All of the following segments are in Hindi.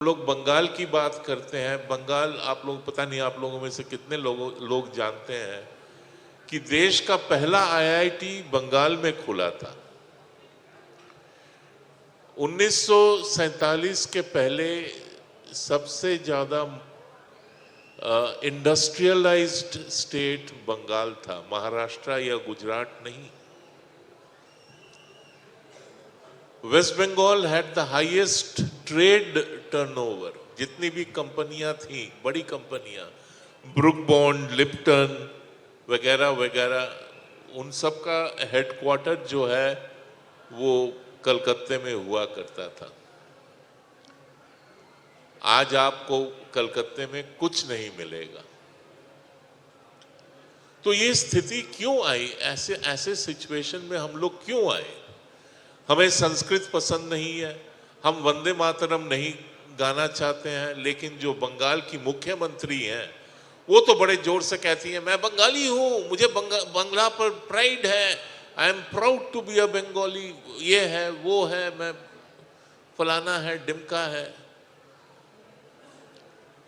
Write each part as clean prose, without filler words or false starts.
लोग बंगाल की बात करते हैं। बंगाल, आप लोग पता नहीं आप लोगों में से कितने लोग जानते हैं कि देश का पहला आईआईटी बंगाल में खुला था। 1947 के पहले सबसे ज्यादा इंडस्ट्रियलाइज्ड स्टेट बंगाल था, महाराष्ट्र या गुजरात नहीं। West Bengal had the highest trade turnover. जितनी भी कंपनियां थी, बड़ी कंपनियां, ब्रुक बॉन्ड, लिप्टन वगैरह वगैरह, उन सब का हेडक्वार्टर जो है वो कलकत्ते में हुआ करता था। आज आपको कलकत्ते में कुछ नहीं मिलेगा। तो ये स्थिति क्यों आई? ऐसे सिचुएशन में हम लोग क्यों आए? हमें संस्कृत पसंद नहीं है, हम वंदे मातरम नहीं गाना चाहते हैं, लेकिन जो बंगाल की मुख्यमंत्री हैं वो तो बड़े जोर से कहती हैं मैं बंगाली हूं, मुझे बंगला पर प्राइड है, I am proud to be a Bengali, ये है वो है, मैं फलाना है, डिमका है।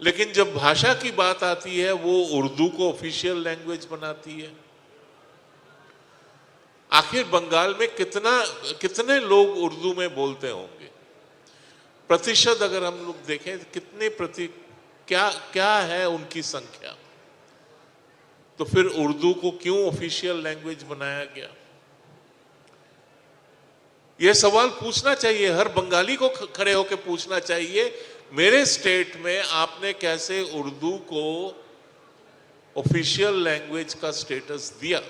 लेकिन जब भाषा की बात आती है वो उर्दू को ऑफिशियल लैंग्वेज बनाती है। आखिर बंगाल में कितने लोग उर्दू में बोलते होंगे? प्रतिशत अगर हम लोग देखें कितने क्या है उनकी संख्या? तो फिर उर्दू को क्यों ऑफिशियल लैंग्वेज बनाया गया? यह सवाल पूछना चाहिए, हर बंगाली को खड़े होकर पूछना चाहिए, मेरे स्टेट में आपने कैसे उर्दू को ऑफिशियल लैंग्वेज का स्टेटस दिया?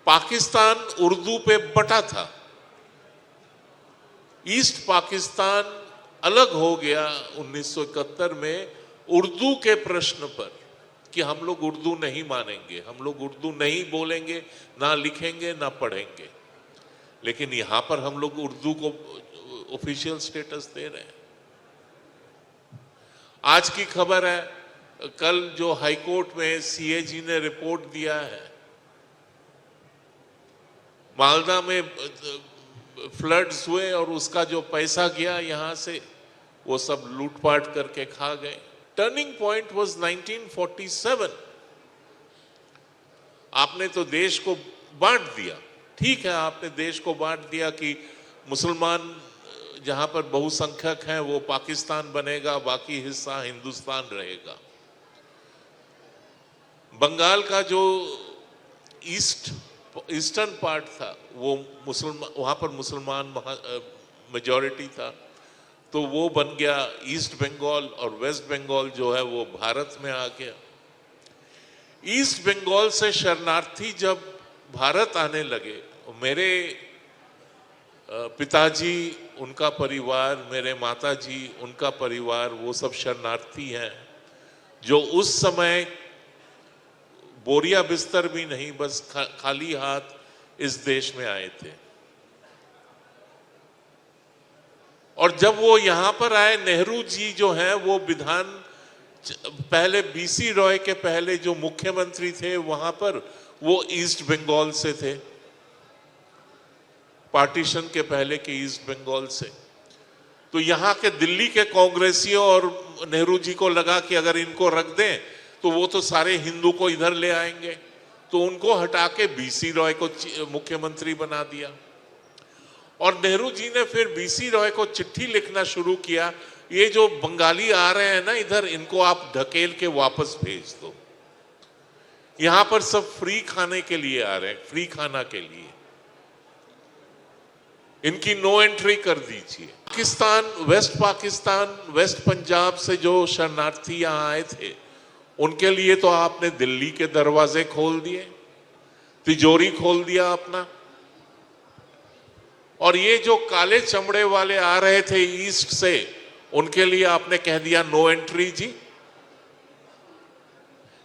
पाकिस्तान उर्दू पे बटा था, ईस्ट पाकिस्तान अलग हो गया 1971 में उर्दू के प्रश्न पर कि हम लोग उर्दू नहीं मानेंगे, हम लोग उर्दू नहीं बोलेंगे, ना लिखेंगे ना पढ़ेंगे। लेकिन यहां पर हम लोग उर्दू को ऑफिशियल स्टेटस दे रहे हैं। आज की खबर है, कल जो हाईकोर्ट में सीएजी ने रिपोर्ट दिया है, मालदा में फ्लड्स हुए और उसका जो पैसा गया यहां से, वो सब लूटपाट करके खा गए। Turning point was 1947। आपने तो देश को बांट दिया, ठीक है, आपने देश को बांट दिया कि मुसलमान जहां पर बहुसंख्यक हैं वो पाकिस्तान बनेगा, बाकी हिस्सा हिंदुस्तान रहेगा। बंगाल का जो ईस्टर्न पार्ट था वो मुसलमान, वहां पर मुसलमान मेजॉरिटी था, तो वो बन गया ईस्ट बंगाल, और वेस्ट बंगाल जो है वो भारत में आ गया। ईस्ट बंगाल से शरणार्थी जब भारत आने लगे, मेरे पिताजी, उनका परिवार, मेरे माताजी, उनका परिवार, वो सब शरणार्थी हैं जो उस समय बोरिया बिस्तर भी नहीं, बस खाली हाथ इस देश में आए थे। और जब वो यहां पर आए, नेहरू जी जो हैं वो पहले बीसी रॉय के पहले जो मुख्यमंत्री थे वहां पर, वो ईस्ट बंगाल से थे, पार्टीशन के पहले के ईस्ट बंगाल से। तो यहां के दिल्ली के कांग्रेसियों और नेहरू जी को लगा कि अगर इनको रख दें तो वो तो सारे हिंदू को इधर ले आएंगे, तो उनको हटा के बीसी रॉय को मुख्यमंत्री बना दिया। और नेहरू जी ने फिर बीसी रॉय को चिट्ठी लिखना शुरू किया, ये जो बंगाली आ रहे हैं ना इधर, इनको आप ढकेल के वापस भेज दो, यहां पर सब फ्री खाने के लिए आ रहे हैं, फ्री खाना के लिए, इनकी नो एंट्री कर दीजिए। पाकिस्तान, वेस्ट पंजाब से जो शरणार्थी यहां आए थे, उनके लिए तो आपने दिल्ली के दरवाजे खोल दिए, तिजोरी खोल दिया अपना। और ये जो काले चमड़े वाले आ रहे थे ईस्ट से, उनके लिए आपने कह दिया no entry ji.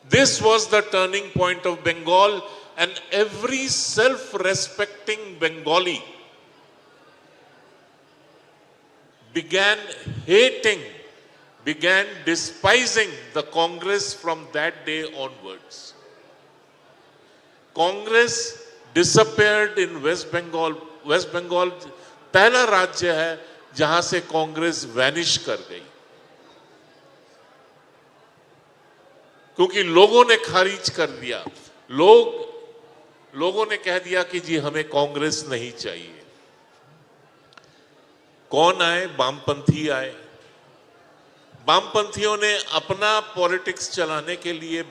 This was the turning point of Bengal, and every self respecting Bengali began despising the Congress from that day onwards. Congress disappeared in West Bengal. West Bengal पहला राज्य है जहां से कांग्रेस वैनिश कर गई, क्योंकि लोगों ने खारिज कर दिया। लोगों ने कह दिया कि जी हमें कांग्रेस नहीं चाहिए। कौन आए? वामपंथी आए। वामपंथियों ने अपना पॉलिटिक्स चलाने के लिए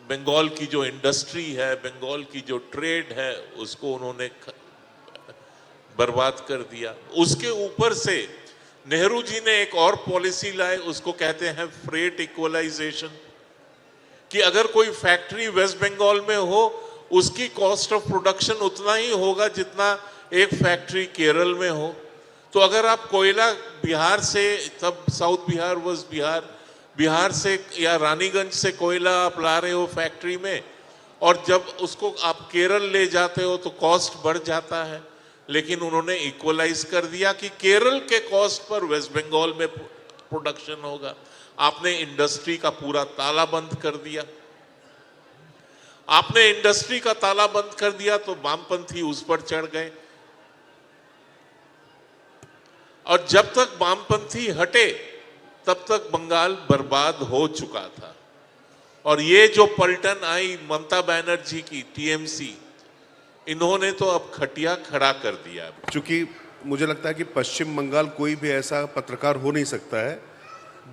बंगाल की जो इंडस्ट्री है, बंगाल की जो ट्रेड है, उसको उन्होंने बर्बाद कर दिया। उसके ऊपर से नेहरू जी ने एक और पॉलिसी लाए, उसको कहते हैं फ्रेट इक्वलाइजेशन, कि अगर कोई फैक्ट्री वेस्ट बंगाल में हो, उसकी कॉस्ट ऑफ प्रोडक्शन उतना ही होगा जितना एक फैक्ट्री केरल में हो। तो अगर आप कोयला बिहार से, तब साउथ बिहार वॉज बिहार से या रानीगंज से कोयला आप ला रहे हो फैक्ट्री में, और जब उसको आप केरल ले जाते हो तो कॉस्ट बढ़ जाता है। लेकिन उन्होंने इक्वलाइज कर दिया कि केरल के कॉस्ट पर वेस्ट बंगाल में प्रोडक्शन होगा। आपने इंडस्ट्री का पूरा ताला बंद कर दिया। आपने इंडस्ट्री का ताला बंद कर दिया तो वामपंथी उस पर चढ़ गए, और जब तक वामपंथी हटे तब तक बंगाल बर्बाद हो चुका था। और ये जो पलटन आई ममता बनर्जी की, टीएमसी, इन्होंने तो अब खटिया खड़ा कर दिया। चूंकि मुझे लगता है कि पश्चिम बंगाल कोई भी ऐसा पत्रकार हो नहीं सकता है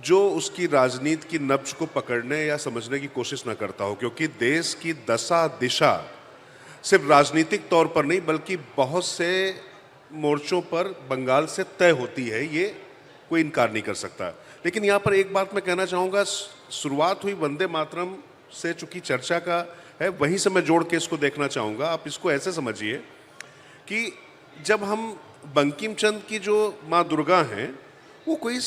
जो उसकी राजनीति की नब्ज को पकड़ने या समझने की कोशिश ना करता हो, क्योंकि देश की दशा दिशा सिर्फ राजनीतिक तौर पर नहीं बल्कि बहुत से मोर्चों पर बंगाल से तय होती है, ये कोई इनकार नहीं कर सकता। लेकिन यहाँ पर एक बात मैं कहना चाहूँगा, शुरुआत हुई वंदे मातरम से, चूंकि चर्चा का है, वहीं से मैं जोड़ के इसको देखना चाहूँगा। आप इसको ऐसे समझिए कि जब हम बंकिम चंद्र की जो माँ दुर्गा हैं, वो कोई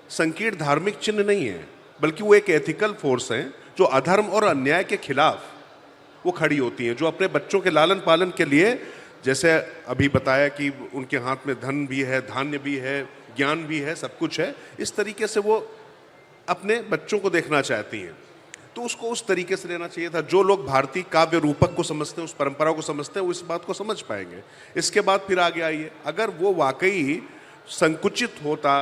संकीर्ण धार्मिक चिन्ह नहीं है, बल्कि वो एक एथिकल फोर्स है जो अधर्म और अन्याय के खिलाफ वो खड़ी होती हैं, जो अपने बच्चों के लालन पालन के लिए, जैसे अभी बताया कि उनके हाथ में धन भी है, धान्य भी है, ज्ञान भी है, सब कुछ है, इस तरीके से वो अपने बच्चों को देखना चाहती हैं। तो उसको उस तरीके से लेना चाहिए था। जो लोग भारतीय काव्य रूपक को समझते हैं, उस परंपरा को समझते हैं, वो इस बात को समझ पाएंगे। इसके बाद फिर आगे आइए, अगर वो वाकई संकुचित होता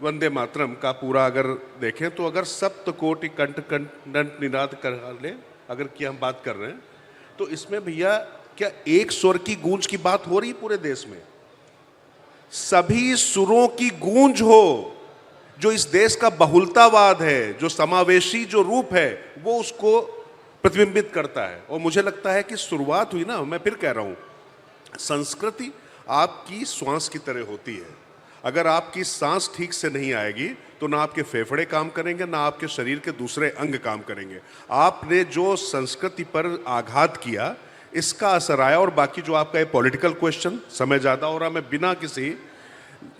वंदे मातरम का पूरा अगर देखें तो, अगर सप्तकोटि कंठ कंठ निनाद कर ले, अगर की हम बात कर रहे हैं, तो इसमें भैया क्या एक स्वर की गूंज की बात हो रही पूरे देश में? सभी सुरों की गूंज हो, जो इस देश का बहुलतावाद है, जो समावेशी जो रूप है, वो उसको प्रतिबिंबित करता है। और मुझे लगता है कि शुरुआत हुई ना, मैं फिर कह रहा हूं, संस्कृति आपकी श्वास की तरह होती है। अगर आपकी सांस ठीक से नहीं आएगी तो ना आपके फेफड़े काम करेंगे, ना आपके शरीर के दूसरे अंग काम करेंगे। आपने जो संस्कृति पर आघात किया, इसका असर आया। और बाकी जो आपका ये पॉलिटिकल क्वेश्चन, समय ज़्यादा हो रहा, मैं बिना किसी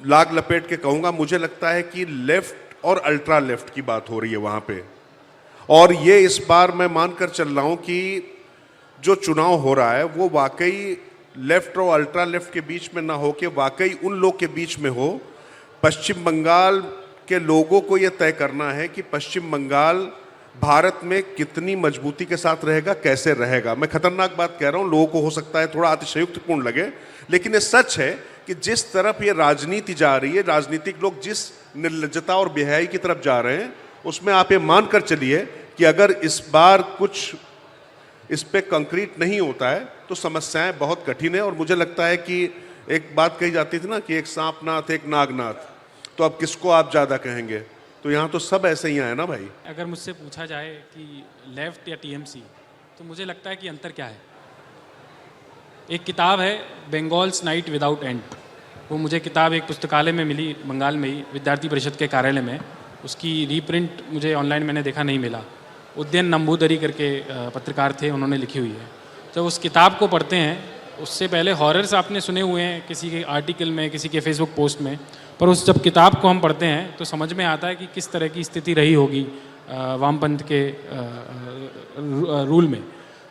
लाग लपेट के कहूँगा, मुझे लगता है कि लेफ्ट और अल्ट्रा लेफ्ट की बात हो रही है वहाँ पे। और ये इस बार मैं मानकर चल रहा हूँ कि जो चुनाव हो रहा है वो वाकई लेफ्ट और अल्ट्रा लेफ्ट के बीच में ना हो के वाकई उन लोग के बीच में हो। पश्चिम बंगाल के लोगों को ये तय करना है कि पश्चिम बंगाल भारत में कितनी मजबूती के साथ रहेगा, कैसे रहेगा। मैं खतरनाक बात कह रहा हूँ, लोगों को हो सकता है थोड़ा अतिशयोक्तिपूर्ण लगे, लेकिन ये सच है कि जिस तरफ ये राजनीति जा रही है, राजनीतिक लोग जिस निर्लज्जता और बेहयाई की तरफ जा रहे हैं, उसमें आप ये मानकर चलिए कि अगर इस बार कुछ इस पे कंक्रीट नहीं होता है तो समस्याएं बहुत कठिन है। और मुझे लगता है कि एक बात कही जाती थी ना कि एक सांपनाथ एक नागनाथ, तो अब किसको आप ज़्यादा कहेंगे? तो यहाँ तो सब ऐसे ही आए ना भाई। अगर मुझसे पूछा जाए कि लेफ्ट या टीएमसी, तो मुझे लगता है कि अंतर क्या है। एक किताब है बंगाल्स नाइट विदाउट एंड, वो मुझे किताब एक पुस्तकालय में मिली, बंगाल में ही, विद्यार्थी परिषद के कार्यालय में। उसकी रीप्रिंट मुझे ऑनलाइन मैंने देखा नहीं मिला। उदयन नंबूदरी करके पत्रकार थे, उन्होंने लिखी हुई है। जब उस किताब को पढ़ते हैं, उससे पहले हॉरर्स आपने सुने हुए हैं किसी के आर्टिकल में, किसी के फेसबुक पोस्ट में, पर उस जब किताब को हम पढ़ते हैं तो समझ में आता है कि किस तरह की स्थिति रही होगी वामपंथ के रूल में।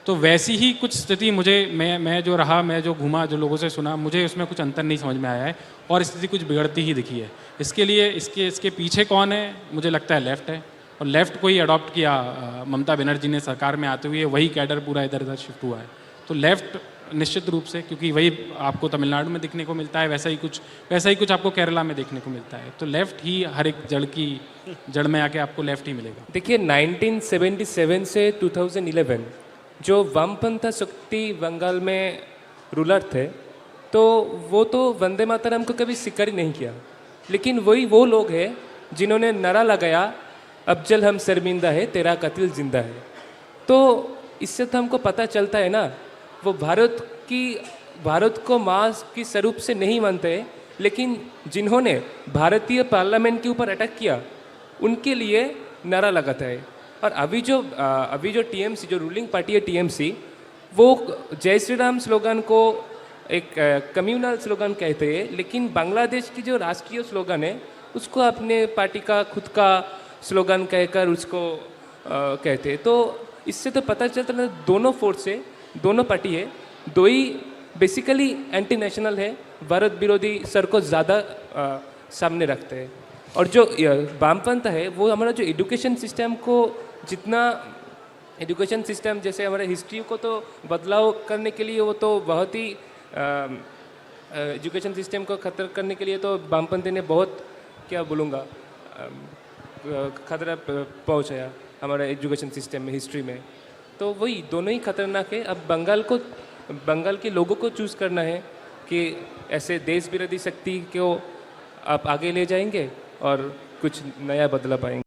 तो वैसी ही कुछ स्थिति मुझे, मैं जो रहा, मैं जो घूमा, जो लोगों से सुना, मुझे उसमें कुछ अंतर नहीं समझ में आया है और स्थिति कुछ बिगड़ती ही दिखी है। इसके लिए इसके पीछे कौन है? मुझे लगता है लेफ्ट है, और लेफ्ट को ही अडॉप्ट किया ममता बनर्जी ने सरकार में आते हुए, वही कैडर पूरा इधर उधर शिफ्ट हुआ है। तो लेफ्ट निश्चित रूप से, क्योंकि वही आपको तमिलनाडु में देखने को मिलता है, वैसा ही कुछ आपको केरला में देखने को मिलता है। तो लेफ्ट ही हर एक जड़ में आके आपको लेफ्ट ही मिलेगा। देखिए 1977 से 2011 जो वामपंथ शक्ति बंगाल में रूलर थे, तो वो तो वंदे मातरम को कभी स्वीकार ही नहीं किया, लेकिन वही वो लोग हैं जिन्होंने नारा लगाया अफजल हम शर्मिंदा है तेरा कतिल जिंदा है। तो इससे तो हमको पता चलता है ना, वो भारत को माँ की स्वरूप से नहीं मानते, लेकिन जिन्होंने भारतीय पार्लियामेंट के ऊपर अटैक किया उनके लिए नारा लगाता है। और अभी जो टीएमसी, जो रूलिंग पार्टी है टीएमसी, वो जय श्री राम स्लोगन को एक कम्युनल स्लोगन कहते हैं, लेकिन बांग्लादेश की जो राष्ट्रीय स्लोगन है उसको अपने पार्टी का खुद का स्लोगन कहकर उसको कहते हैं। तो इससे तो पता चलता है दोनों फोर्स है, दोनों पार्टी है, दो ही बेसिकली एंटी नेशनल है, भारत विरोधी सर को ज़्यादा सामने रखते हैं। और जो वामपंथ है वो हमारा जो एजुकेशन सिस्टम को जितना एजुकेशन सिस्टम जैसे हमारे हिस्ट्री को तो बदलाव करने के लिए वो तो बहुत ही एजुकेशन सिस्टम को खतरा करने के लिए तो वामपंथी ने बहुत क्या बोलूँगा खतरा पहुँचाया हमारे एजुकेशन सिस्टम में, हिस्ट्री में। तो वही दोनों ही खतरनाक है। अब बंगाल के लोगों को चूज़ करना है कि ऐसे देश विरोधी शक्ति को आप आगे ले जाएंगे और कुछ नया बदलाव पाएंगे।